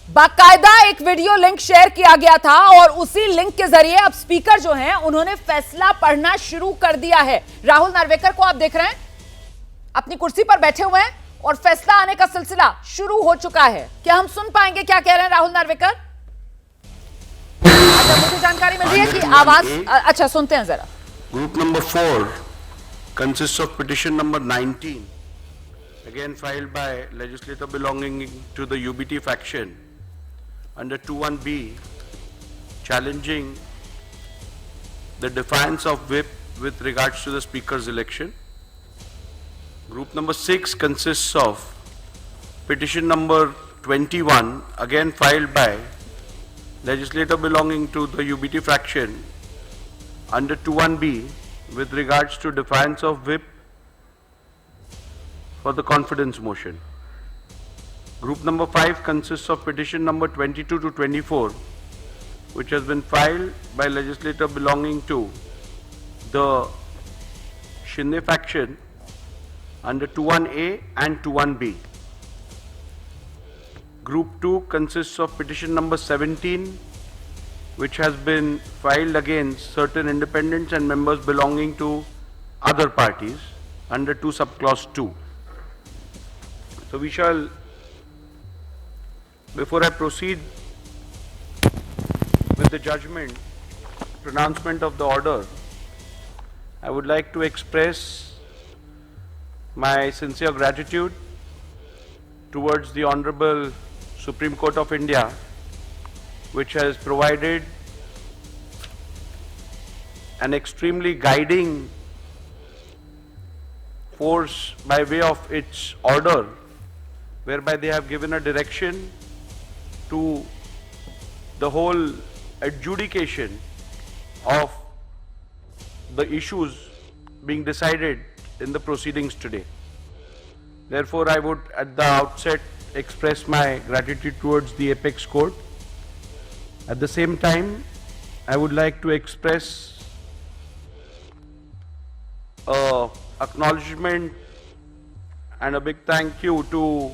बाकायदा एक video link share किया गया था और उसी लिंक के जरिए अब स्पीकर जो हैं उन्होंने फैसला पढ़ना शुरू कर दिया है। राहुल नार्वेकर को आप देख रहे हैं, अपनी कुर्सी पर बैठे हुए हैं और फैसला आने का सिलसिला शुरू हो चुका है। क्या हम सुन पाएंगे क्या कह रहे हैं राहुल नार्वेकर? अच्छा, मुझे जानकारी मिल रही है कि आवाज अच्छा सुनते हैं जरा। Group number 4 consists of petition number 19, again filed by legislator belonging to the UBT faction under 21B, challenging the defiance of whip with regards to the speaker's election. Group number 6 consists of petition number 21, again filed by legislator belonging to the UBT faction under 21B with regards to defiance of whip for the confidence motion. Group number 5 consists of petition number 22 to 24, which has been filed by legislator belonging to the Shinde faction under 21A and 21B. Group 2 consists of petition number 17, which has been filed against certain independents and members belonging to other parties under 2 subclause 2. So we shall, before I proceed with the judgment, pronouncement of the order, I would like to express my sincere gratitude towards the Honorable Supreme Court of India, which has provided an extremely guiding force by way of its order, whereby they have given a direction to the whole adjudication of the issues being decided in the proceedings today. Therefore, I would at the outset express my gratitude towards the Apex Court. At the same time, I would like to express acknowledgement and a big thank you to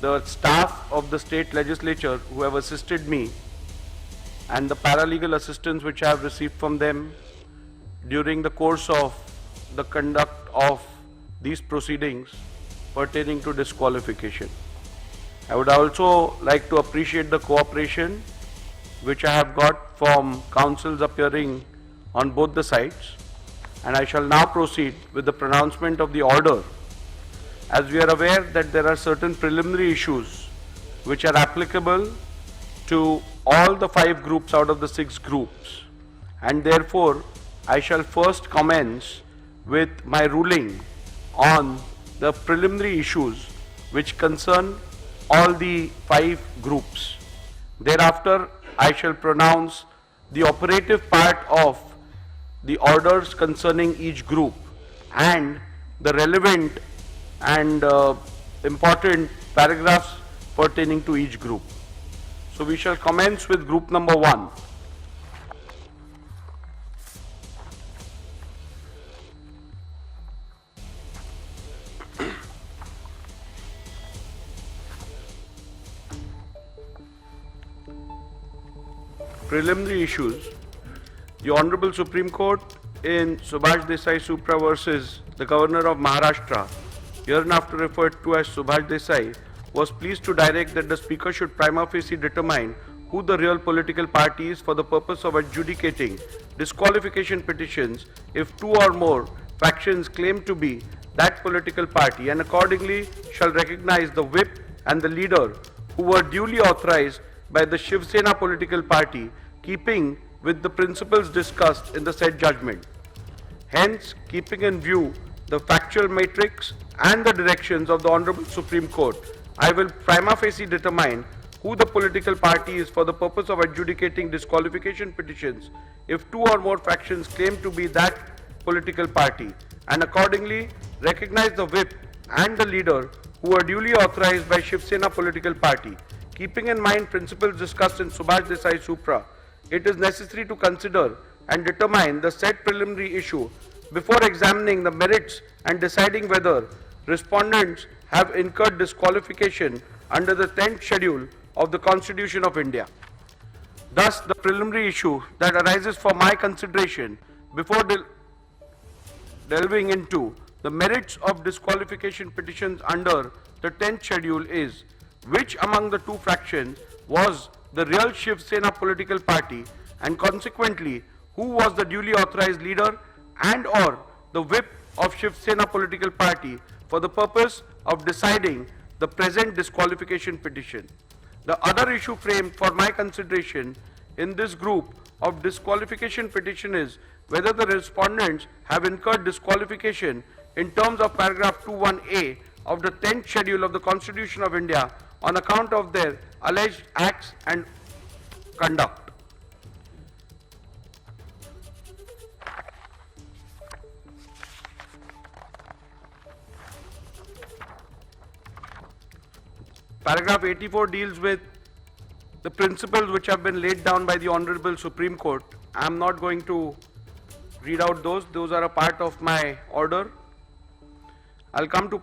the staff of the state legislature who have assisted me and the paralegal assistance which I have received from them during the course of the conduct of these proceedings pertaining to disqualification. I would also like to appreciate the cooperation which I have got from counsels appearing on both the sides, and I shall now proceed with the pronouncement of the order. As we are aware that there are certain preliminary issues which are applicable to all the 5 groups out of the 6 groups, and therefore I shall first commence with my ruling on the preliminary issues which concern all the 5 groups. Thereafter, I shall pronounce the operative part of the orders concerning each group and the relevant and important paragraphs pertaining to each group. So we shall commence with group number 1. Preliminary issues. The Honorable Supreme Court in Subhash Desai Supra versus the Governor of Maharashtra, hereinafter referred to as Subhash Desai, was pleased to direct that the Speaker should prima facie determine who the real political party is for the purpose of adjudicating disqualification petitions if 2 or more factions claim to be that political party, and accordingly shall recognize the whip and the leader who were duly authorized by the Shiv Sena political party, keeping with the principles discussed in the said judgment. Hence, keeping in view the factual matrix and the directions of the Honorable Supreme Court, I will prima facie determine who the political party is for the purpose of adjudicating disqualification petitions if 2 or more factions claim to be that political party, and accordingly recognize the whip and the leader who are duly authorized by Shiv Sena political party. Keeping in mind principles discussed in Subhash Desai Supra, it is necessary to consider and determine the said preliminary issue before examining the merits and deciding whether respondents have incurred disqualification under the 10th schedule of the Constitution of India. Thus, the preliminary issue that arises for my consideration before delving into the merits of disqualification petitions under the 10th schedule is, which among the two fractions was the real Shiv Sena political party, and consequently who was the duly authorized leader and or the whip of Shiv Sena political party for the purpose of deciding the present disqualification petition. The other issue framed for my consideration in this group of disqualification petition is whether the respondents have incurred disqualification in terms of paragraph 21A of the 10th schedule of the Constitution of India on account of their alleged acts and conduct. Paragraph 84 deals with the principles which have been laid down by the Honorable Supreme Court. I am not going to read out those are a part of my order. I'll come to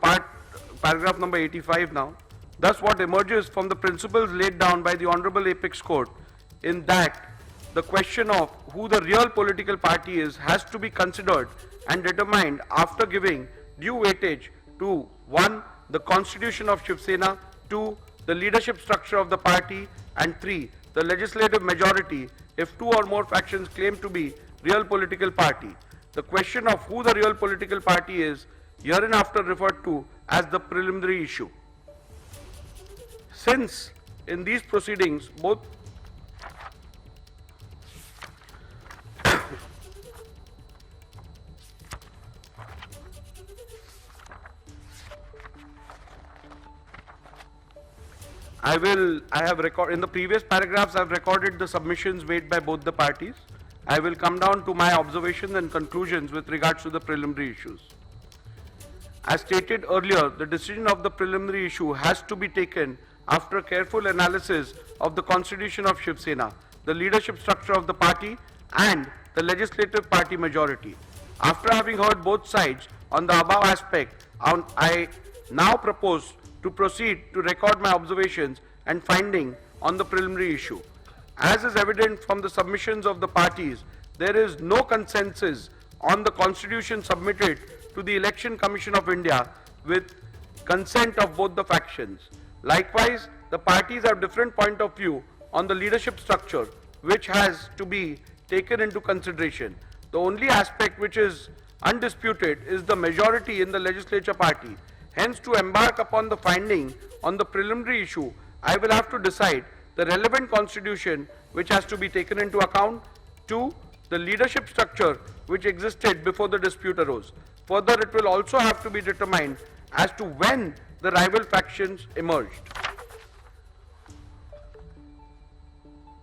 paragraph number 85 now. Thus, what emerges from the principles laid down by the Honorable Apex Court in that the question of who the real political party is has to be considered and determined after giving due weightage to 1. The Constitution of Shiv Sena, 2. The leadership structure of the party, and 3. The legislative majority if two or more factions claim to be real political party. The question of who the real political party is hereinafter referred to as the preliminary issue. Since in these proceedings both in the previous paragraphs I have recorded the submissions made by both the parties. I will come down to my observations and conclusions with regards to the preliminary issues. As stated earlier, the decision of the preliminary issue has to be taken after careful analysis of the Constitution of Shiv Sena, the leadership structure of the party and the legislative party majority. After having heard both sides on the above aspect, I now propose to proceed to record my observations and finding on the preliminary issue. As is evident from the submissions of the parties, there is no consensus on the Constitution submitted to the Election Commission of India with consent of both the factions. Likewise, the parties have different point of view on the leadership structure, which has to be taken into consideration. The only aspect which is undisputed is the majority in the legislature party. Hence, to embark upon the finding on the preliminary issue, I will have to decide the relevant constitution which has to be taken into account. 2. The leadership structure which existed before the dispute arose. Further, it will also have to be determined as to when the rival factions emerged.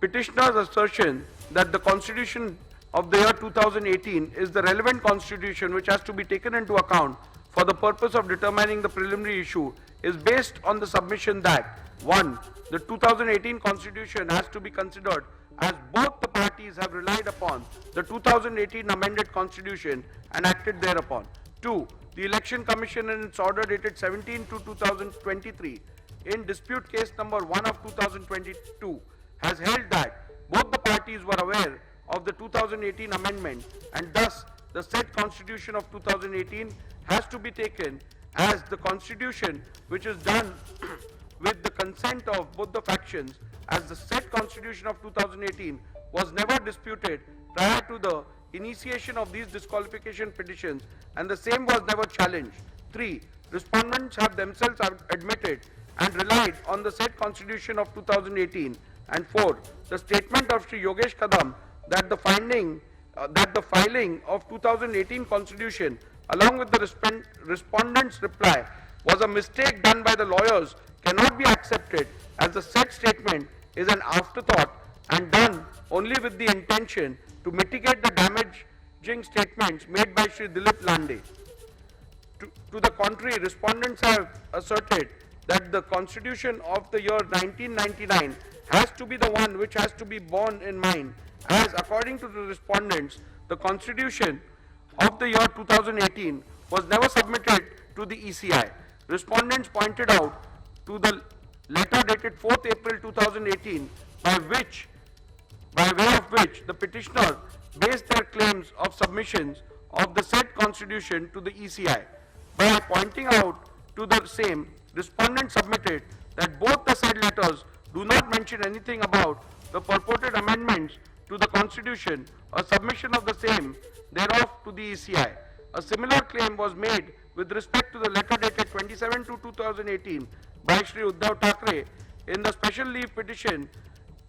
Petitioner's assertion that the Constitution of the year 2018 is the relevant constitution which has to be taken into account for the purpose of determining the preliminary issue is based on the submission that 1. The 2018 Constitution has to be considered as both the parties have relied upon the 2018 amended Constitution and acted thereupon. 2. The Election Commission in its order dated 17/2/2023 in dispute case number 1 of 2022 has held that both the parties were aware of the 2018 amendment and thus the said Constitution of 2018 has to be taken as the Constitution which is done with the consent of both the factions, as the said Constitution of 2018 was never disputed prior to the initiation of these disqualification petitions and the same was never challenged. 3. Respondents have themselves admitted and relied on the said Constitution of 2018. And 4. The statement of Sri Yogesh Kadam that the filing of 2018 Constitution along with the respondent's reply was a mistake done by the lawyers cannot be accepted, as the said statement is an afterthought and done only with the intention to mitigate the damaging statements made by Sri Dilip Lande. To the contrary, respondents have asserted that the Constitution of the year 1999 has to be the one which has to be borne in mind, as according to the respondents, the Constitution of the year 2018 was never submitted to the ECI. Respondents pointed out to the letter dated 4th April 2018 by way of which the petitioner based their claims of submissions of the said constitution to the ECI. By pointing out to the same, respondent submitted that both the said letters do not mention anything about the purported amendments to the constitution or submission of the same thereof to the ECI. A similar claim was made with respect to the letter dated 27/2/2018 by Shri Uddhav Thackeray in the special leave petition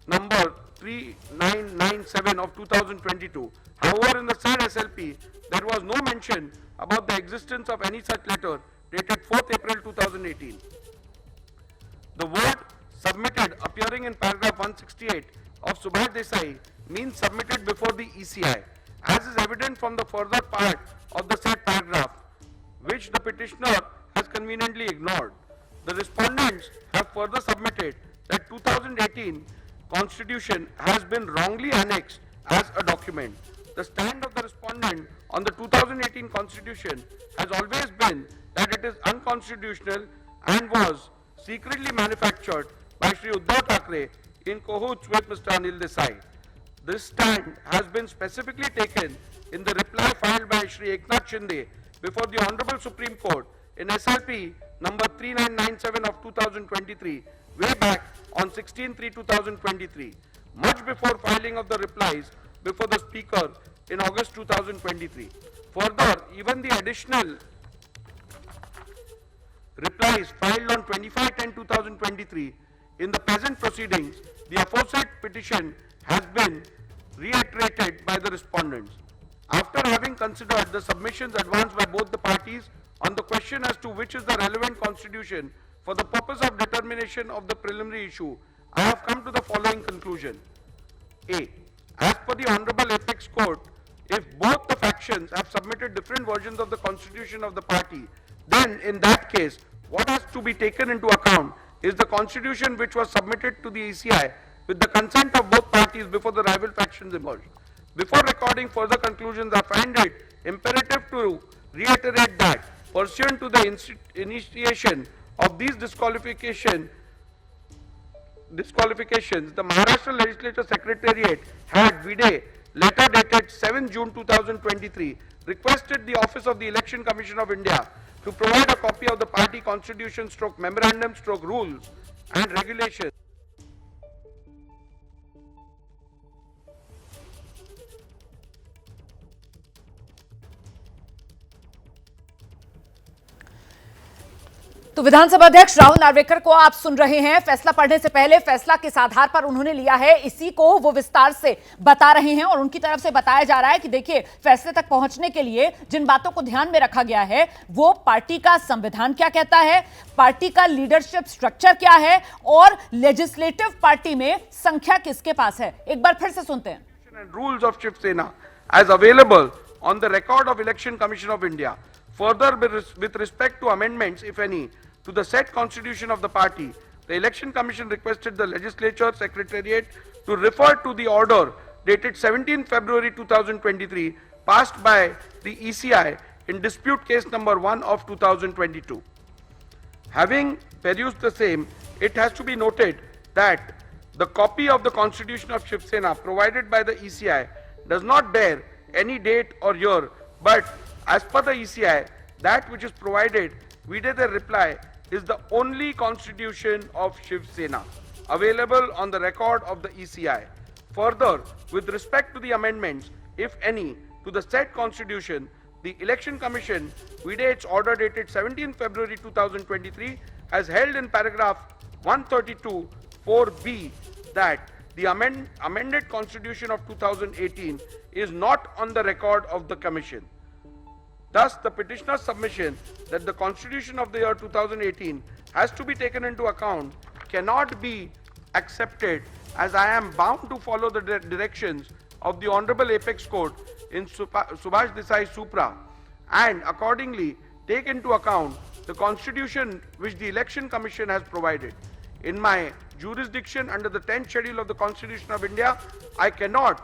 number 3997 of 2022. However, in the said SLP, there was no mention about the existence of any such letter dated 4th April 2018. The word submitted appearing in paragraph 168 of Subhash Desai means submitted before the ECI, as is evident from the further part of the said paragraph, which the petitioner has conveniently ignored. The respondents have further submitted that 2018 Constitution has been wrongly annexed as a document. The stand of the respondent on the 2018 Constitution has always been that it is unconstitutional and was secretly manufactured by Shri Uddhav Thackeray in cahoots with Mr. Anil Desai. This stand has been specifically taken in the reply filed by Shri Eknath Shinde before the Honorable Supreme Court in SLP number 3997 of 2023, way back on 16/3/2023, much before filing of the replies before the Speaker in August 2023. Further, even the additional replies filed on 25/10/2023 in the present proceedings, the aforesaid petition has been reiterated by the respondents. After having considered the submissions advanced by both the parties on the question as to which is the relevant constitution for the purpose of determination of the preliminary issue, I have come to the following conclusion. A. As per the Honorable Apex Court, if both the factions have submitted different versions of the constitution of the party, then in that case, what has to be taken into account is the constitution which was submitted to the ECI with the consent of both parties before the rival factions emerged. Before recording further conclusions, I find it imperative to reiterate that pursuant to the initiation of these disqualifications, the Maharashtra Legislature Secretariat had vide letter dated 7 June 2023 requested the Office of the Election Commission of India to provide a copy of the party constitution / memorandum / rules and regulations तो विधानसभा अध्यक्ष राहुल नार्वेकर को आप सुन रहे हैं। फैसला पढ़ने से पहले फैसला किस आधार पर उन्होंने लिया है, इसी को वो विस्तार से बता रहे हैं और उनकी तरफ से बताया जा रहा है कि देखिए, फैसले तक पहुंचने के लिए जिन बातों को ध्यान में रखा गया है वो पार्टी का संविधान क्या कहता है, पार्टी का लीडरशिप स्ट्रक्चर क्या है और लेजिस्लेटिव पार्टी में संख्या किसके पास है। एक बार फिर से सुनते हैं। रूल्स ऑफ शिव सेना as available on the record of Election Commission of India. Further, with respect to amendments, if any, to the said constitution of the party, the Election Commission requested the Legislature Secretariat to refer to the order dated 17 February 2023 passed by the ECI in dispute case number 1 of 2022. Having perused the same, it has to be noted that the copy of the constitution of Shiv Sena provided by the ECI does not bear any date or year, but as per the ECI, that which is provided vide the reply is the only constitution of Shiv Sena available on the record of the ECI. Further, with respect to the amendments, if any, to the said constitution, the Election Commission, vide its order dated 17 February 2023, has held in paragraph 132 4b that the amended constitution of 2018 is not on the record of the Commission. Thus, the petitioner's submission that the constitution of the year 2018 has to be taken into account cannot be accepted, as I am bound to follow the directions of the Honorable Apex Court in Subhash Desai Supra, and accordingly take into account the constitution which the Election Commission has provided. In my jurisdiction under the 10th schedule of the Constitution of India, I cannot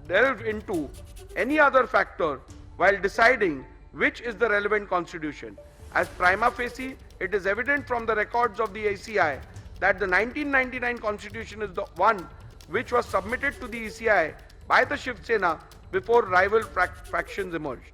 delve into any other factor while deciding which is the relevant constitution, as prima facie it is evident from the records of the ECI that the 1999 constitution is the one which was submitted to the ECI by the Shiv Sena before rival factions emerged.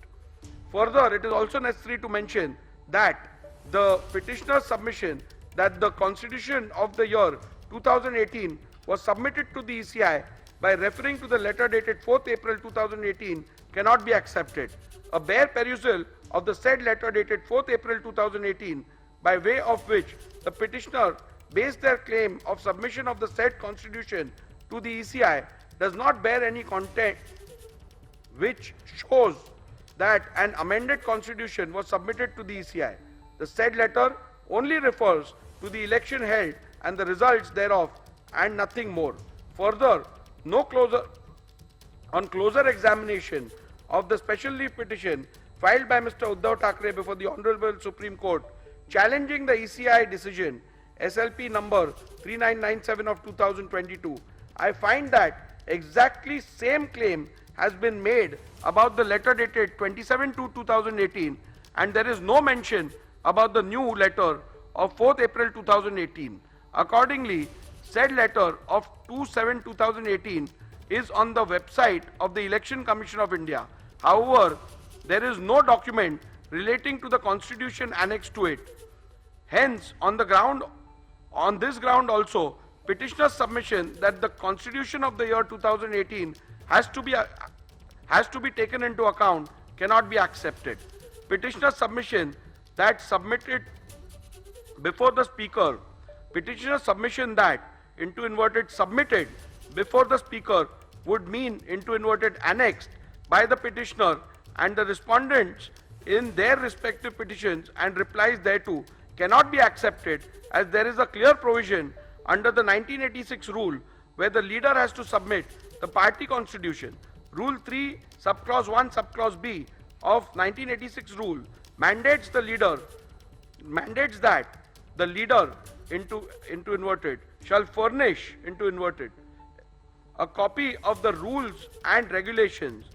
Further, it is also necessary to mention that the petitioner's submission that the constitution of the year 2018 was submitted to the ECI by referring to the letter dated 4th April 2018 cannot be accepted. A bare perusal of the said letter dated 4th April 2018, by way of which the petitioner based their claim of submission of the said constitution to the ECI, does not bear any content which shows that an amended constitution was submitted to the ECI. The said letter only refers to the election held and the results thereof and nothing more. Further, on closer examination of the special leave petition filed by Mr. Uddhav Thackeray before the Honorable Supreme Court challenging the ECI decision SLP number 3997 of 2022, I find that exactly same claim has been made about the letter dated 27/2/2018, and there is no mention about the new letter of 4th April 2018. Accordingly, said letter of 2/7/2018 is on the website of the Election Commission of India. However, there is no document relating to the constitution annexed to it. Hence, on this ground also, petitioner's submission that the constitution of the year 2018 has to be taken into account cannot be accepted. Petitioner's submission that submitted before the speaker, petitioner's submission that into inverted submitted before the speaker would mean into inverted annexed by the petitioner and the respondents in their respective petitions and replies thereto cannot be accepted, as there is a clear provision under the 1986 rule where the leader has to submit the party constitution. Rule 3 subclause 1 subclause B of 1986 rule mandates that the leader into inverted shall furnish into inverted a copy of the rules and regulations,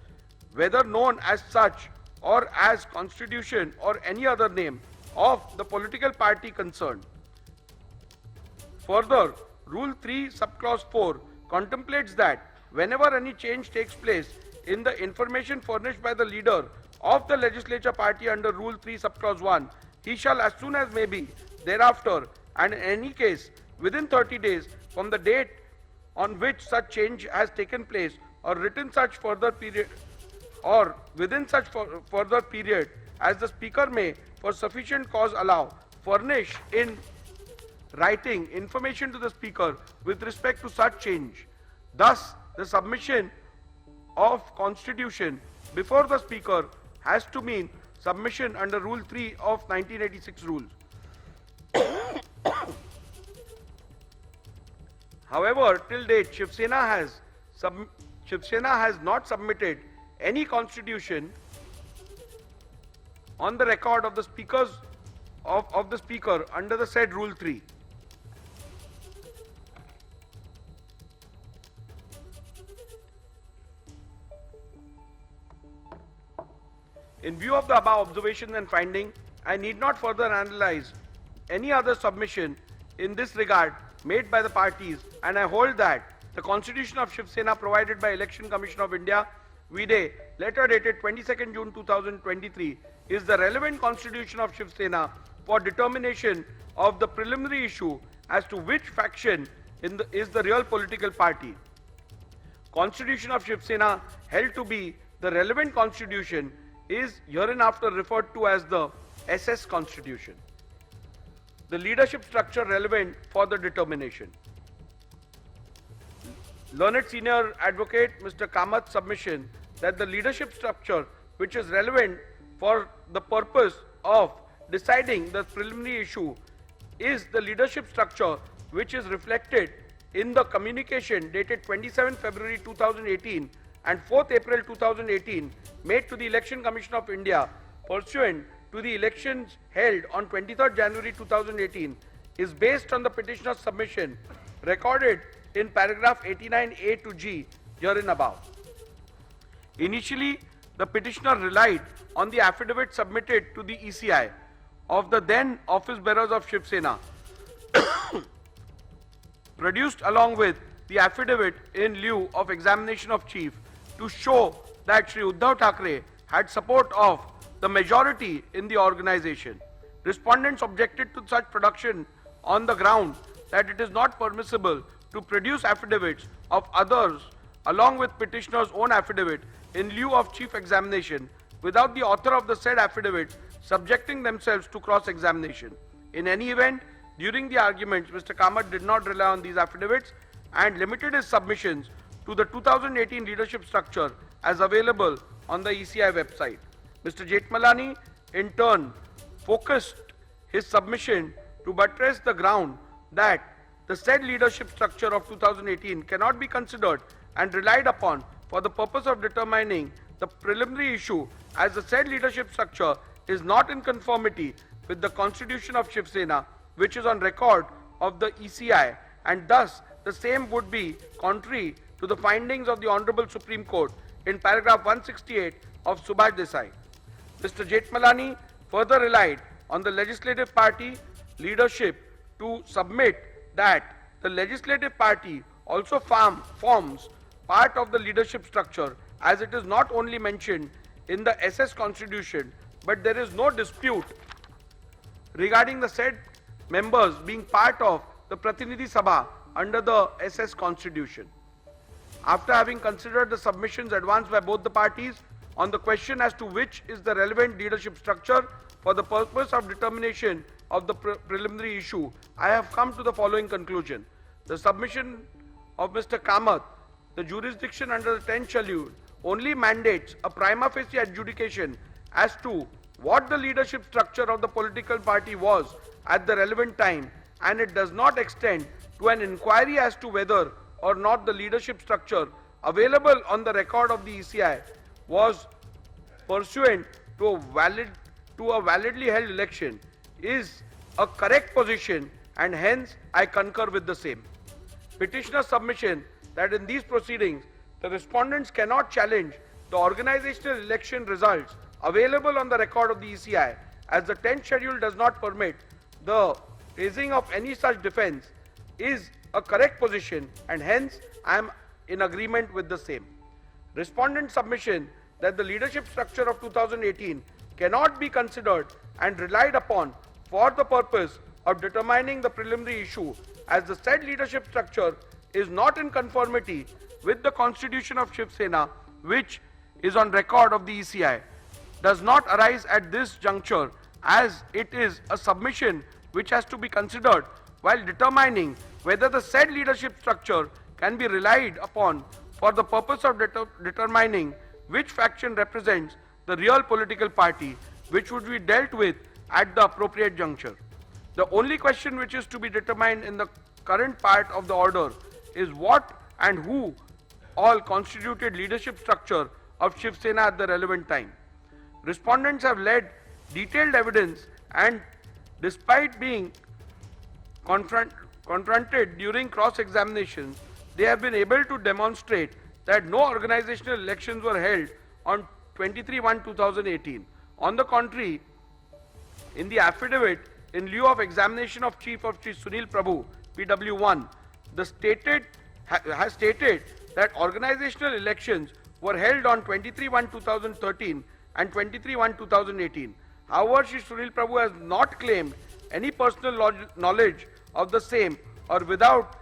whether known as such or as constitution or any other name, of the political party concerned. Further, Rule 3 subclause 4 contemplates that whenever any change takes place in the information furnished by the leader of the legislature party under Rule 3 subclause 1, he shall as soon as may be thereafter, and in any case within 30 days from the date on which such change has taken place, or within such further period as the speaker may for sufficient cause allow, furnish in writing information to the speaker with respect to such change. Thus, the submission of constitution before the speaker has to mean submission under Rule 3 of 1986 rules. However, till date, Shiv Sena has not submitted any constitution on the record of the speakers of the speaker under the said Rule 3. In view of the above observations and finding, I need not further analyze any other submission in this regard made by the parties, and I hold that the Constitution of Shiv Sena provided by Election Commission of India, vide letter dated 22nd June 2023, is the relevant Constitution of Shiv Sena for determination of the preliminary issue as to which faction is the real political party. Constitution of Shiv Sena held to be the relevant constitution is hereinafter referred to as the SS Constitution. The leadership structure relevant for the determination. Learned Senior Advocate Mr. Kamath's submission that the leadership structure which is relevant for the purpose of deciding the preliminary issue is the leadership structure which is reflected in the communication dated 27 February 2018 and 4th April 2018 made to the Election Commission of India pursuant to the elections held on 23rd January 2018 is based on the petitioner's submission recorded in paragraph 89A to G herein above. Initially, the petitioner relied on the affidavit submitted to the ECI, of the then office bearers of Shiv Sena produced along with the affidavit in lieu of examination of chief to show that Shri Uddhav Thackeray had support of the majority in the organization. Respondents objected to such production on the ground that it is not permissible to produce affidavits of others along with petitioner's own affidavit in lieu of chief examination without the author of the said affidavit subjecting themselves to cross-examination. In any event, during the arguments, Mr. Kamath did not rely on these affidavits and limited his submissions to the 2018 leadership structure as available on the ECI website. Mr. Jethmalani, in turn, focused his submission to buttress the ground that the said leadership structure of 2018 cannot be considered and relied upon for the purpose of determining the preliminary issue, as the said leadership structure is not in conformity with the constitution of Shiv Sena, which is on record of the ECI, and thus the same would be contrary to the findings of the Honorable Supreme Court in paragraph 168 of Subhash Desai. Mr. Jethmalani further relied on the legislative party leadership to submit that the legislative party also forms part of the leadership structure, as it is not only mentioned in the SS Constitution, but there is no dispute regarding the said members being part of the Pratinidhi Sabha under the SS Constitution. After having considered the submissions advanced by both the parties on the question as to which is the relevant leadership structure for the purpose of determination of the preliminary issue, I have come to the following conclusion. The submission of Mr. Kamath, the jurisdiction under the 10th schedule, only mandates a prima facie adjudication as to what the leadership structure of the political party was at the relevant time, and it does not extend to an inquiry as to whether or not the leadership structure available on the record of the ECI was pursuant to a validly held election is a correct position, and hence I concur with the same. Petitioner's submission that in these proceedings the respondents cannot challenge the organizational election results available on the record of the ECI, as the 10th schedule does not permit the raising of any such defense, is a correct position, and hence I am in agreement with the same. Respondent submission that the leadership structure of 2018 cannot be considered and relied upon for the purpose of determining the preliminary issue, as the said leadership structure is not in conformity with the constitution of Shiv Sena, which is on record of the ECI, does not arise at this juncture, as it is a submission which has to be considered while determining whether the said leadership structure can be relied upon for the purpose of determining which faction represents the real political party, which would be dealt with at the appropriate juncture. The only question which is to be determined in the current part of the order is what and who all constituted leadership structure of Shiv Sena at the relevant time. Respondents have led detailed evidence, and despite being confronted during cross-examination, they have been able to demonstrate that no organizational elections were held on 23/1/2018. On the contrary, in the affidavit in lieu of examination of Chief of Shri Sunil Prabhu, PW1, has stated that organizational elections were held on 23/1/2013 and 23/1/2018. However, Shri Sunil Prabhu has not claimed any personal knowledge of the same or without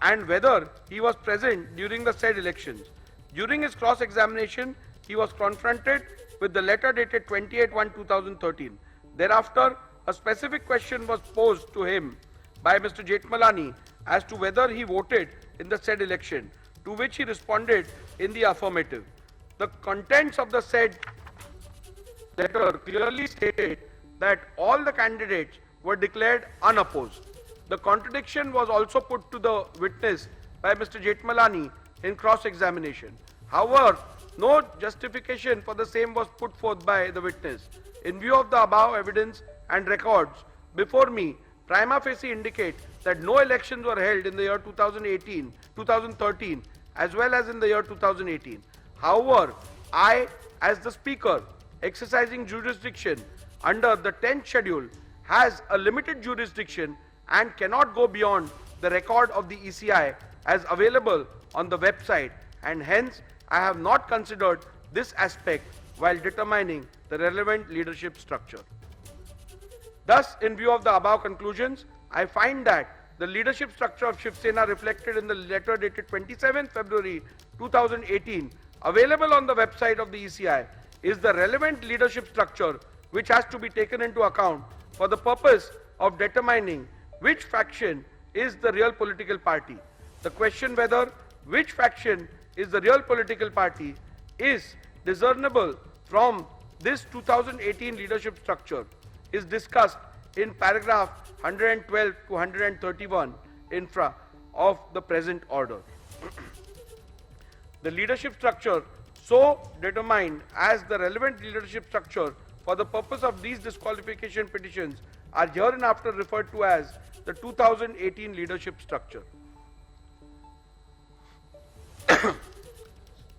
and whether he was present during the said elections. During his cross-examination, he was confronted with the letter dated 28/1/2013. Thereafter, a specific question was posed to him by Mr. Jethmalani as to whether he voted in the said election, to which he responded in the affirmative. The contents of the said letter clearly stated that all the candidates were declared unopposed. The contradiction was also put to the witness by Mr. Jethmalani in cross-examination. However, no justification for the same was put forth by the witness. In view of the above evidence and records before me, prima facie indicate that no elections were held in the year 2013 as well as in the year 2018. However, I, as the speaker, exercising jurisdiction under the 10th schedule has a limited jurisdiction and cannot go beyond the record of the ECI as available on the website, and hence I have not considered this aspect while determining the relevant leadership structure. Thus, in view of the above conclusions, I find that the leadership structure of Shiv Sena reflected in the letter dated 27 February 2018 available on the website of the ECI is the relevant leadership structure which has to be taken into account for the purpose of determining which faction is the real political party. The question whether which faction is the real political party is discernible from this 2018 leadership structure is discussed in paragraph 112 to 131 infra of the present order. The leadership structure so determined as the relevant leadership structure for the purpose of these disqualification petitions are hereinafter referred to as the 2018 leadership structure.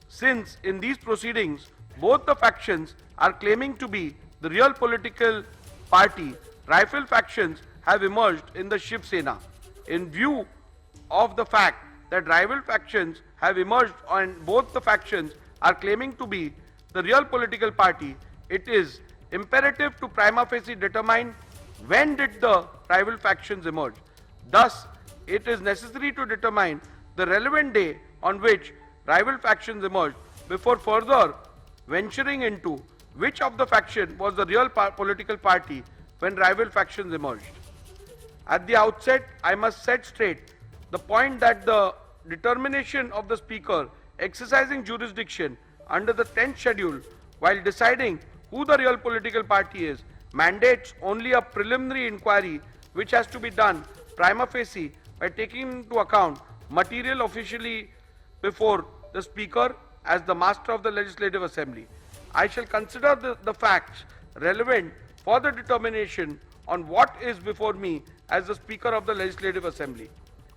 Since in these proceedings both the factions are claiming to be the real political party, rival factions have emerged in the Shiv Sena. In view of the fact that rival factions have emerged and both the factions are claiming to be the real political party, it is imperative to prima facie determine when did the rival factions emerge. Thus, it is necessary to determine the relevant day on which rival factions emerged before further venturing into which of the faction was the real political party when rival factions emerged. At the outset, I must set straight the point that the determination of the Speaker exercising jurisdiction under the 10th schedule while deciding who the real political party is mandates only a preliminary inquiry which has to be done prima facie by taking into account material officially before the Speaker as the Master of the Legislative Assembly. I shall consider the facts relevant for the determination on what is before me as the Speaker of the Legislative Assembly.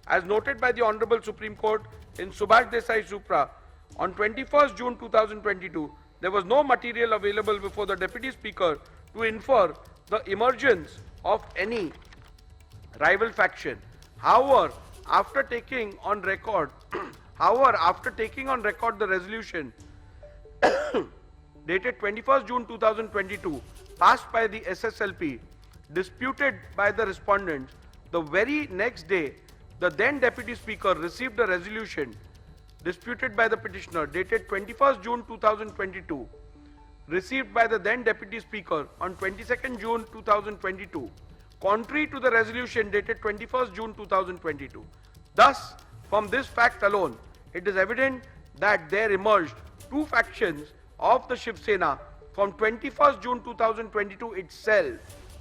As noted by the Honorable Supreme Court in Subhash Desai Supra on 21st June 2022, there was no material available before the Deputy Speaker to infer the emergence of any rival faction. However, after taking on record the resolution dated 21st June 2022 passed by the SSLP, disputed by the respondents, the very next day the then Deputy Speaker received a resolution disputed by the petitioner dated 21st June 2022, received by the then Deputy Speaker on 22nd June 2022, contrary to the resolution dated 21st June 2022. Thus, from this fact alone, it is evident that there emerged two factions of the Shiv Sena from 21st June 2022 itself,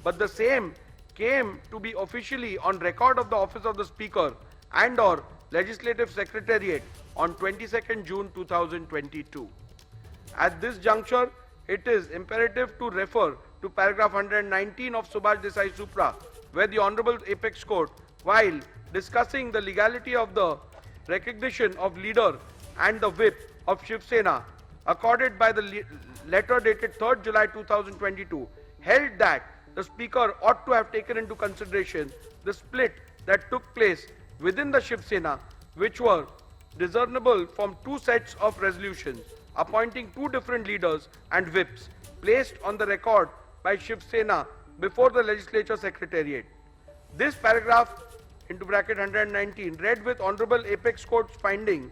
but the same came to be officially on record of the office of the Speaker and or Legislative Secretariat on 22nd June 2022. At this juncture, it is imperative to refer to paragraph 119 of Subhash Desai Supra, where the Honorable Apex Court, while discussing the legality of the recognition of leader and the whip of Shiv Sena accorded by the letter dated 3rd July 2022, held that the Speaker ought to have taken into consideration the split that took place within the Shiv Sena, which were discernible from two sets of resolutions appointing two different leaders and whips placed on the record by Shiv Sena before the Legislature Secretariat. This paragraph into bracket 119 read with Honorable Apex Court's finding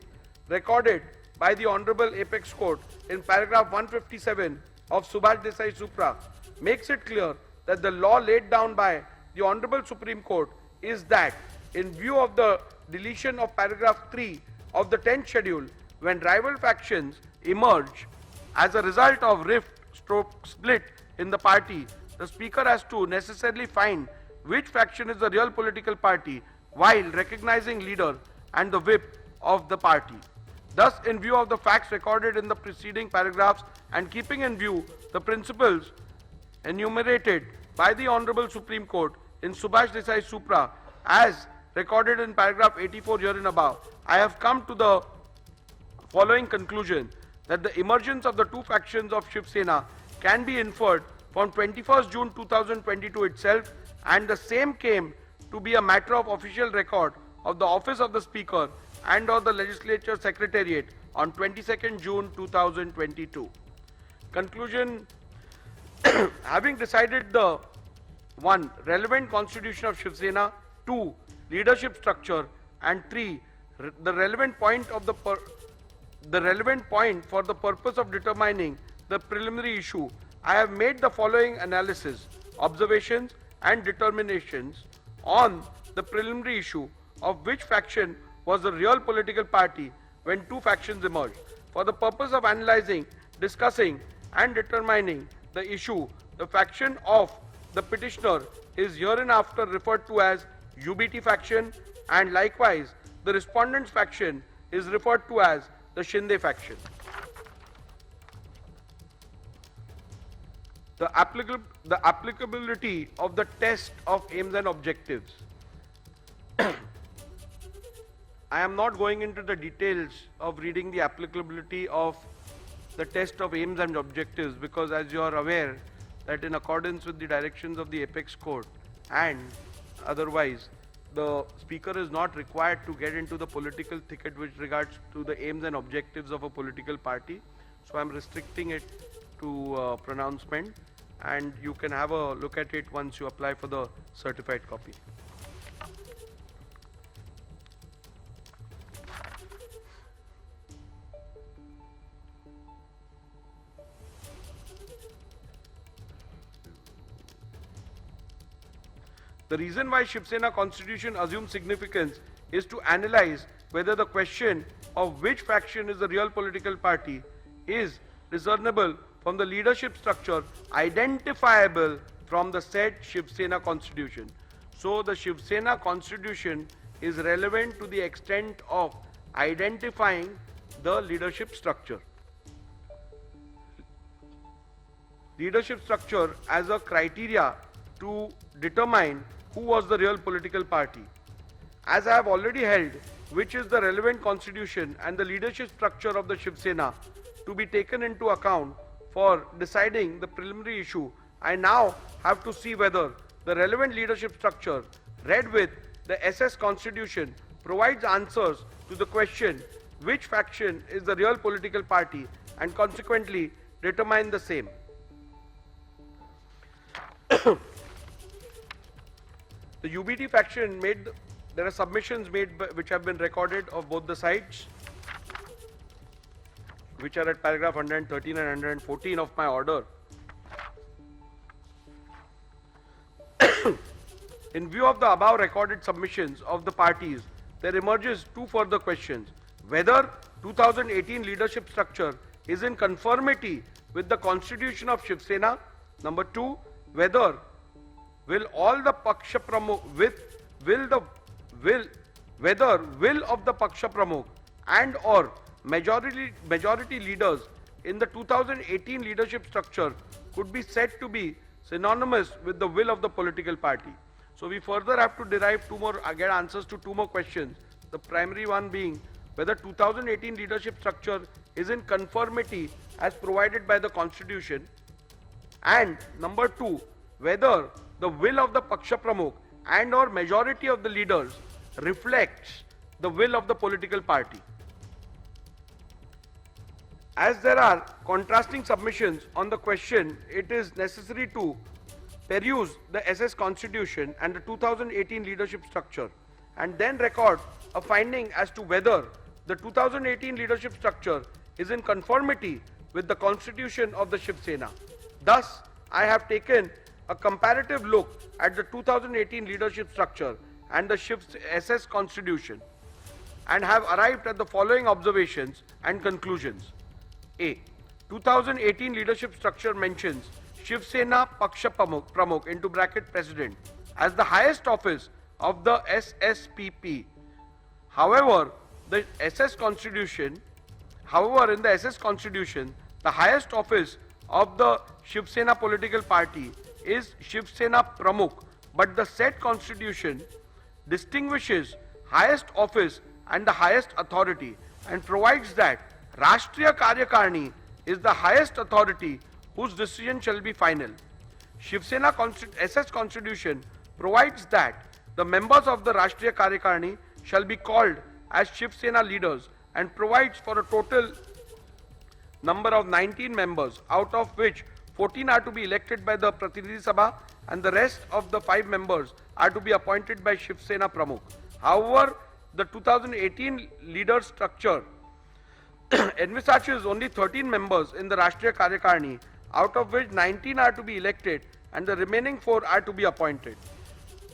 recorded by the Honorable Apex Court in paragraph 157 of Subhash Desai Supra makes it clear that the law laid down by the Honorable Supreme Court is that in view of the deletion of paragraph 3 of the 10th schedule, when rival factions emerge as a result of rift/split in the party, the Speaker has to necessarily find which faction is the real political party while recognizing leader and the whip of the party. Thus, in view of the facts recorded in the preceding paragraphs and keeping in view the principles enumerated by the Honorable Supreme Court in Subhash Desai Supra as recorded in paragraph 84 herein above, I have come to the following conclusion that the emergence of the two factions of Shiv Sena can be inferred from 21st June 2022 itself, and the same came to be a matter of official record of the Office of the Speaker and of the Legislature Secretariat on 22nd June 2022. Conclusion: having decided the 1. Relevant constitution of Shiv Sena, 2. Leadership structure, and 3. The relevant point for the purpose of determining the preliminary issue, I have made the following analysis, observations, and determinations on the preliminary issue of which faction was the real political party when two factions emerged. For the purpose of analyzing, discussing, and determining the issue, the faction of the petitioner is hereinafter referred to as UBT faction, and likewise the respondent's faction is referred to as the Shinde faction. The applicability of the test of aims and objectives. I am not going into the details of reading the applicability of the test of aims and objectives, because as you are aware that in accordance with the directions of the Apex Court and otherwise, the speaker is not required to get into the political thicket with regards to the aims and objectives of a political party. So I am restricting it to pronouncement, and you can have a look at it once you apply for the certified copy. The reason why Shiv Sena constitution assumes significance is to analyze whether the question of which faction is the real political party is discernible from the leadership structure identifiable from the said Shiv Sena constitution. So the Shiv Sena constitution is relevant to the extent of identifying the leadership structure. Leadership structure as a criteria to determine who was the real political party. As I have already held which is the relevant constitution and the leadership structure of the Shiv Sena to be taken into account for deciding the preliminary issue, I now have to see whether the relevant leadership structure read with the SS constitution provides answers to the question which faction is the real political party and consequently determine the same. The UBT faction there are submissions made which have been recorded of both the sides, which are at paragraph 113 and 114 of my order. In view of the above recorded submissions of the parties, there emerges two further questions: whether 2018 leadership structure is in conformity with the constitution of Shiv Sena. Number 2, whether will all the Paksha Pramukh whether will of the Paksha Pramukh and or majority leaders in the 2018 leadership structure could be said to be synonymous with the will of the political party. So we further have to derive get answers to two more questions. The primary one being whether 2018 leadership structure is in conformity as provided by the constitution, and number 2, whether the will of the Paksha Pramukh and or majority of the leaders reflects the will of the political party. As there are contrasting submissions on the question, it is necessary to peruse the SS Constitution and the 2018 leadership structure and then record a finding as to whether the 2018 leadership structure is in conformity with the constitution of the Shiv Sena. Thus, I have taken a comparative look at the 2018 leadership structure and the SS Constitution and have arrived at the following observations and conclusions. A. 2018 leadership structure mentions Shiv Sena Paksha Pramukh into bracket President as the highest office of the SSPP. However, in the SS Constitution, the highest office of the Shiv Sena political party is Shiv Sena Pramukh, but the said constitution distinguishes highest office and the highest authority and provides that Rashtriya Karyakarni is the highest authority whose decision shall be final. Shiv Sena SS Constitution provides that the members of the Rashtriya Karyakarni shall be called as Shiv Sena leaders and provides for a total number of 19 members, out of which 14 are to be elected by the Pratinidhi Sabha and the rest of the 5 members are to be appointed by Shiv Sena Pramukh. However, the 2018 leader structure envisages only 13 members in the Rashtriya Karyakarni, out of which 19 are to be elected and the remaining 4 are to be appointed.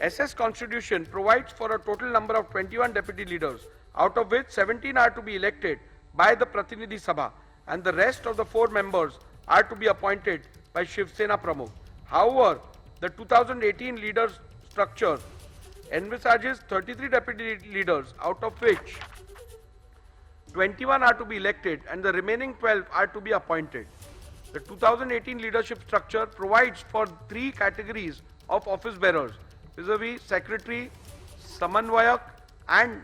SS Constitution provides for a total number of 21 deputy leaders, out of which 17 are to be elected by the Pratinidhi Sabha and the rest of the 4 members are to be appointed by Shiv Sena Pramukh. However, the 2018 leaders structure envisages 33 deputy leaders, out of which 21 are to be elected and the remaining 12 are to be appointed. The 2018 leadership structure provides for 3 categories of office bearers, vis-a-vis secretary, samanvayak and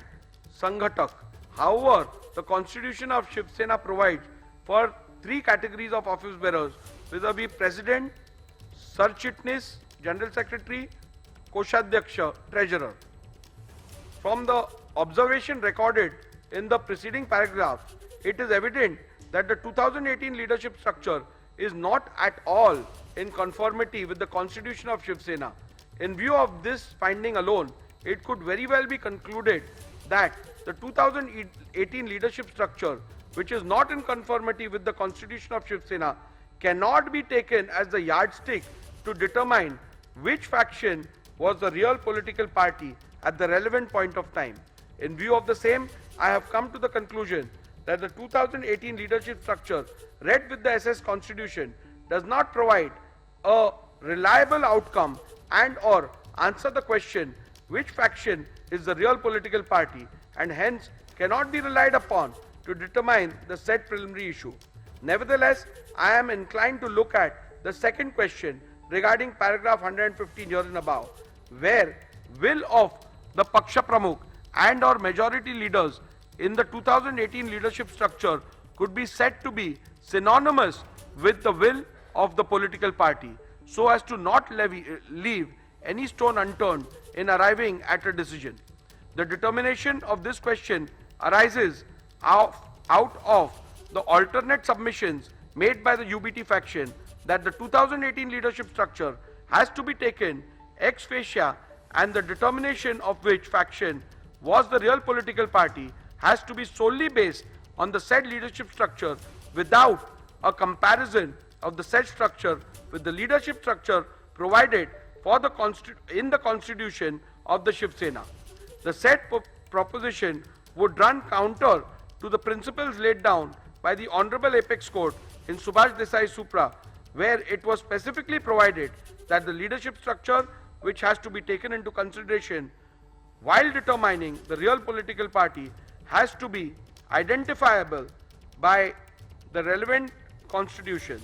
sanghatak. However, the constitution of Shiv Sena provides for 3 categories of office bearers, vis-a-vis president, Sarchitnis, general secretary, Koshadhyaksha, treasurer. From the observation recorded in the preceding paragraph, it is evident that the 2018 leadership structure is not at all in conformity with the constitution of Shiv Sena. In view of this finding alone, it could very well be concluded that the 2018 leadership structure, which is not in conformity with the constitution of Shiv Sena, cannot be taken as the yardstick to determine which faction was the real political party at the relevant point of time. In view of the same, I have come to the conclusion that the 2018 leadership structure read with the SS Constitution does not provide a reliable outcome and or answer the question which faction is the real political party, and hence cannot be relied upon to determine the said preliminary issue. Nevertheless, I am inclined to look at the second question regarding paragraph 115 here and above, where will of the Paksha Pramukh and or majority leaders in the 2018 leadership structure could be said to be synonymous with the will of the political party, so as to not leave any stone unturned in arriving at a decision. The determination of this question arises out of the alternate submissions made by the UBT faction that the 2018 leadership structure has to be taken ex facie, and the determination of which faction was the real political party has to be solely based on the said leadership structure without a comparison of the said structure with the leadership structure provided for in the constitution of the Shiv Sena. The said proposition would run counter to the principles laid down by the Honorable Apex Court in Subhash Desai Supra, where it was specifically provided that the leadership structure which has to be taken into consideration while determining the real political party has to be identifiable by the relevant constitution.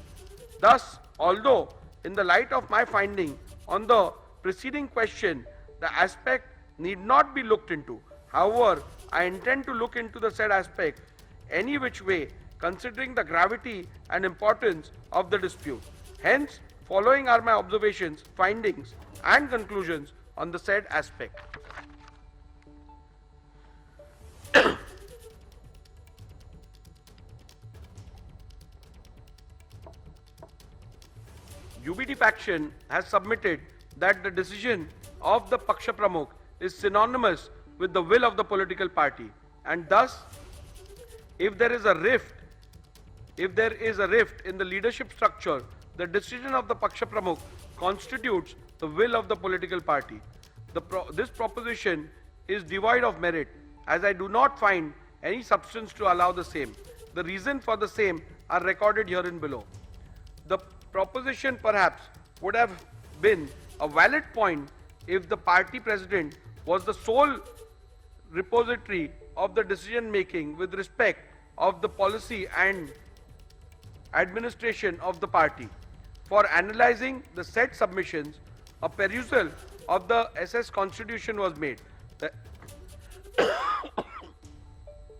Thus, although in the light of my finding on the preceding question, the aspect need not be looked into, however, I intend to look into the said aspect any which way, considering the gravity and importance of the dispute. Hence, following are my observations, findings and conclusions on the said aspect. UBT faction has submitted that the decision of the Paksha Pramukh is synonymous with the will of the political party, and thus if there is a rift in the leadership structure, the decision of the Paksha Pramukh constitutes the will of the political party. This proposition is devoid of merit, as I do not find any substance to allow the same. The reason for the same are recorded herein below. The proposition perhaps would have been a valid point if the party president was the sole repository of the decision making with respect of the policy and administration of the party. For analyzing the said submissions, a perusal of the SS Constitution was made.